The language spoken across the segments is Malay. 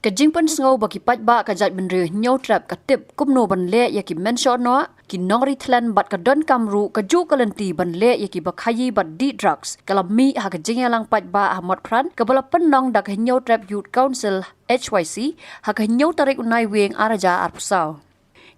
Kajing pen sengau bagi patba ka Jaidbynriew Hynñiewtrep ka tip kumno banle yaki Menshoh-Noh ki nongri thlen bat ka don kamru ka ju kalenti banle yaki ba Khaïi bat di drugs kalami ha ka jingyalang patba ahmad pran ka bala penong dak Hynñiewtrep Youth Council HYC ha ka Hynñieu tarik unai weng araja arpusau.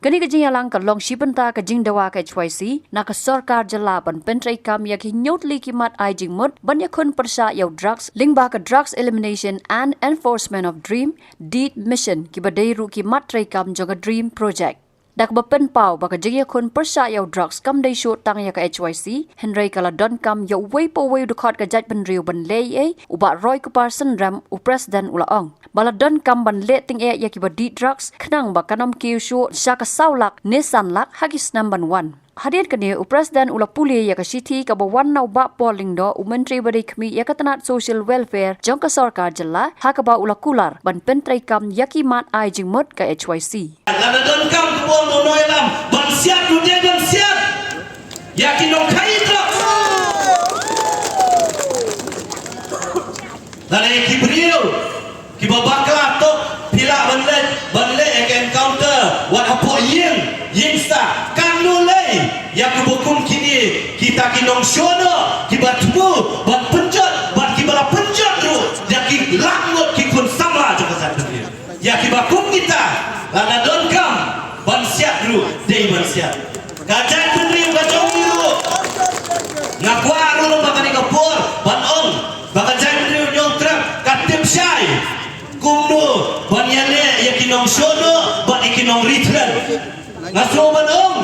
Kani ka jingyalang ka long shipenta ka jingdawa ka HYC na ka sarkar jala ban pentrai kam yak Hynñiewtli kimat ai jingmut ban yakun persa yaw drugs lingba ka drugs elimination and enforcement of dream deed mission ki badairu kimat trai kam joga dream project. Dak bapen pau baka jingya kun persa yaw drugs kam dai shoot tang ya ka HYC henry kala don kam yaw way po way dukhat ka Jaidbynriew ban lei uba roy ku parson ram u president ulaong bala don kam ban le ting ya ki ba di drugs khnang ba kanam kiu shu shaka saulak nisan lak hagis number 1 hadir kani u president ula puli ya ka city ka ba wan nau ba polling do u menteri bari khmi ya ka tanat social welfare jongka sarkar jalla ha ka ba ula kular ban pentrai kam yaki mat ai jingmut ka HYC lana don kam ko bon no noilam ban siat du de ban siat yaki no Khaïi Drok lana Kibriew ki ba bakla to pila banle ek encounter wat apo yin sta kan no lei yak bokum kini kita kinong shono ki batmu bat penjat bat ki bala penjat ru yaki langot ki kun sama jo ka Jaidbynriew yaki bakum kita lana don kam ban siat ru dei ban siat ka Jaidbynriew ka jongiru ngakwa ru bakani ka por ban on baka Jaidbynriew Hynñiewtrep ka tim syai kumno ban yale yakinong shono ban ikinong ritlen ngaso ban on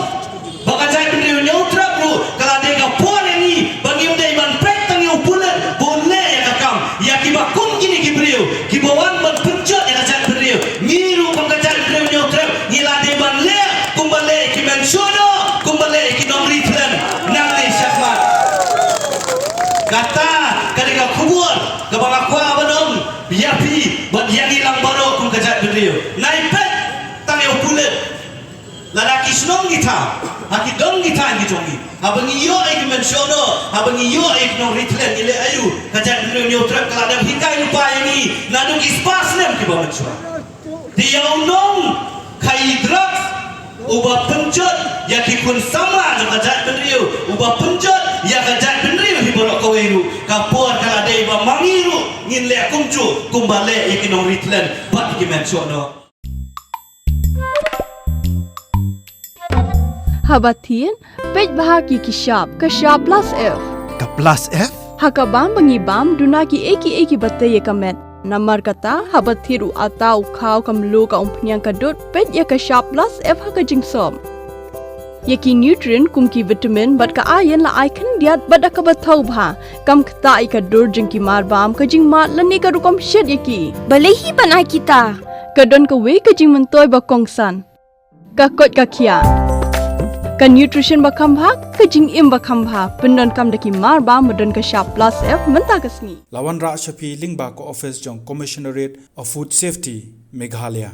baka Jaidbynriew Hynñiewtrep ru kala de ka por ni bangim dei ban pek tangi upulen bonle ya ka kam yakibakum kini Kibriew kibawan ban penjat ya ka Jaidbynriew ngiru baka Jaidbynriew Hynñiewtrep ngila de ban le kumbale ki Menshoh-Noh kumbale ki nong ritlen nang le syakmat kata kadika kubur ke banga kwa banom biapi bat yang hilang baru kum ke Jaidbynriew naipet tangi upulen lalaki senong kita haki dong kita ngi jongi abangi yo ek Menshoh-Noh abangi yo ek nong ritlen ile ayu ke Jaidbynriew Hynñiewtrep kala dam hikai lupa ini nadung ispas nem ki ba Menshoh dia unong Khaïi Drok ubah penjat yaki kun sama dengan Jaidbynriew ubah penjat ya ka Jaidbynriew hiborok kaweru kapor kala dei ba mangiru ngin le kumcu kumbale yaki nong ritlen bat ki Menshoh-Noh Habatin pej bahagi ki shop plus F ka plus F hakabam bangibam dunaki eki batay kamet namar kata habathiru atau khau kamlu ka umpnyang kadut pej ya ka shop plus F haka jingsom yaki nutrient kumki vitamin bat ka iron la icon diat bat ka bathau bha kam khta I ka dur jingki marbam ka jingma lani ka rukom shed yaki balehi banai kita kadon ka we ka jing mentoy ba kongsan ka kot ka khia ka nutrition ba khambha ka jing im ba khambha pendon kam daki marba modon ka shop plus F menta kasni lawan ra shapi lingba ko office jong commissionerate of food safety Meghalaya